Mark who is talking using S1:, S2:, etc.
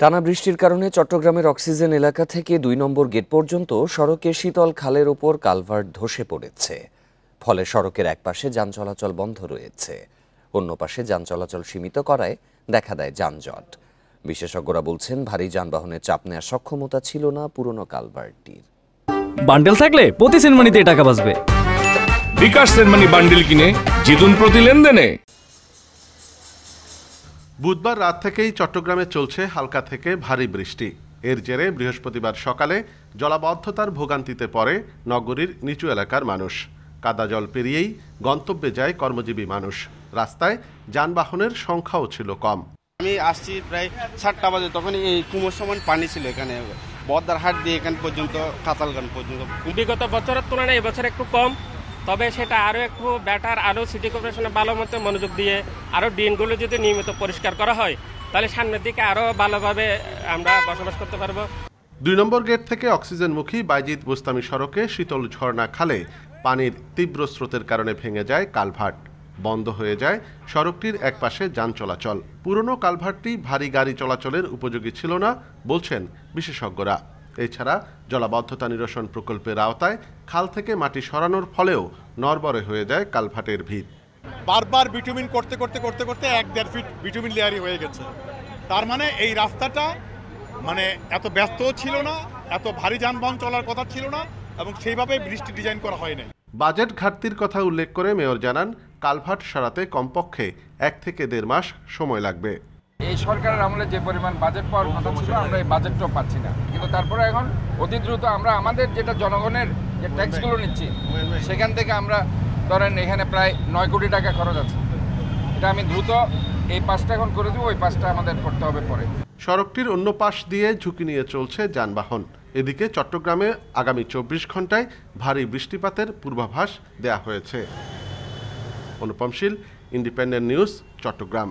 S1: টানা বৃষ্টির কারণে চট্টগ্রামের অক্সিজেন এলাকা থেকে ২ নম্বর গেট পর্যন্ত সড়কে শীতল খালের ওপর কালভার্ট ধসে পড়েছে। ফলে সড়কের একপাশে যান চলাচল বন্ধ রয়েছে, অন্য পাশে যান চলাচল সীমিত করায় দেখা দেয় যানজট। বিশেষজ্ঞরা বলছেন, ভারী যানবাহনের চাপ নেওয়ার সক্ষমতা ছিল না পুরনো কালভার্টটির।
S2: বান্ডেল থাকলে প্রতি সেনমানিতে টাকা বাঁচবে।
S3: বিকাশ সেনমানি বান্ডেল কিনে জিতুন প্রতি লেনদেনে।
S4: বুধবার রাত থেকেই চট্টগ্রামে চলছে হালকা থেকে ভারী বৃষ্টি। এর জেরে বৃহস্পতিবার সকালে জলাবদ্ধতার ভোগান্তিতে পড়ে নগরীর নিচু এলাকার মানুষ। কাদা জল পেরিয়েই গন্তব্যে যায় কর্মজীবী মানুষ। রাস্তায় যানবাহনের সংখ্যাও ছিল কম।
S5: আমি আসছি প্রায় 7টা বাজে, তখন এই কুমোর সমান পানি ছিল এখানে, বদ্দারহাট দিয়ে এখান পর্যন্ত কাতালগান পর্যন্ত।
S6: বিগত বছরের তুলনায় এবছর একটু কম, তবে সেটা আরও একটু বেটার, আরও সিটি কর্পোরেশনে ভালো মতো মনোযোগ দিয়ে আরও ড্রেনগুলো যদি নিয়মিত পরিষ্কার করা হয়, তাহলে সামনের দিকে আরও ভালোভাবে আমরা বসবাস করতে পারবো।
S4: ২ নম্বর গেট থেকে অক্সিজেনমুখী বাইজিদ বোস্তামি সড়কে শীতল ঝর্ণা খালে পানির তীব্র স্রোতের কারণে ভেঙে যায় কালভার্ট। বন্ধ হয়ে যায় সড়কটির একপাশে যান চলাচল। পুরনো কালভার্টটি ভারী গাড়ি চলাচলের উপযোগী ছিল না বলছেন বিশেষজ্ঞরা। এছাড়া জলাবদ্ধতা নিরসন প্রকল্পের আওতায় খাল থেকে মাটি সরানোর ফলেও নড়বড়ে হয়ে যায় কালভার্টের ভিত।
S7: বারবার বিটুমিন করতে 1-1.5 ফিট বিটুমিন লেয়ারি হয়ে গেছে। তার মানে এই রাস্তাটা এত ব্যস্তও ছিল না, এত ভারী যানবাহন চলার কথা ছিল না, এবং সেইভাবে ব্রিজটি ডিজাইন করা হয় নাই।
S4: বাজেট ঘাটতির কথা উল্লেখ করে মেয়র জানান, কালভার্ট সারাতে কমপক্ষে 1 থেকে 1.5 মাস সময় লাগবে।
S8: এই সরকারের আমলে যে পরিমাণ বাজেট পাওয়ার কথা ছিল, আমরা এই বাজেটটাও পাচ্ছি না। কিন্তু তারপরে এখন অতি দ্রুত আমরা আমাদের যেটা জনগণের যে ট্যাক্সগুলো নিচ্ছি, সেখান থেকে আমরা ধরেন এখানে প্রায় 9 কোটি টাকা খরচ আছে। এটা আমি দ্রুত এই পাশটা এখন করে দেবো, ওই পাশটা আমাদের করতে হবে পরে।
S4: সড়কটির অন্য পাশ দিয়ে ঝুঁকি নিয়ে চলছে যানবাহন। এদিকে চট্টগ্রামে আগামী 24 ঘন্টায় ভারী বৃষ্টিপাতের পূর্বাভাস দেয়া হয়েছে। অনুপম শীল, ইন্ডিপেন্ডেন্ট নিউজ, চট্টগ্রাম।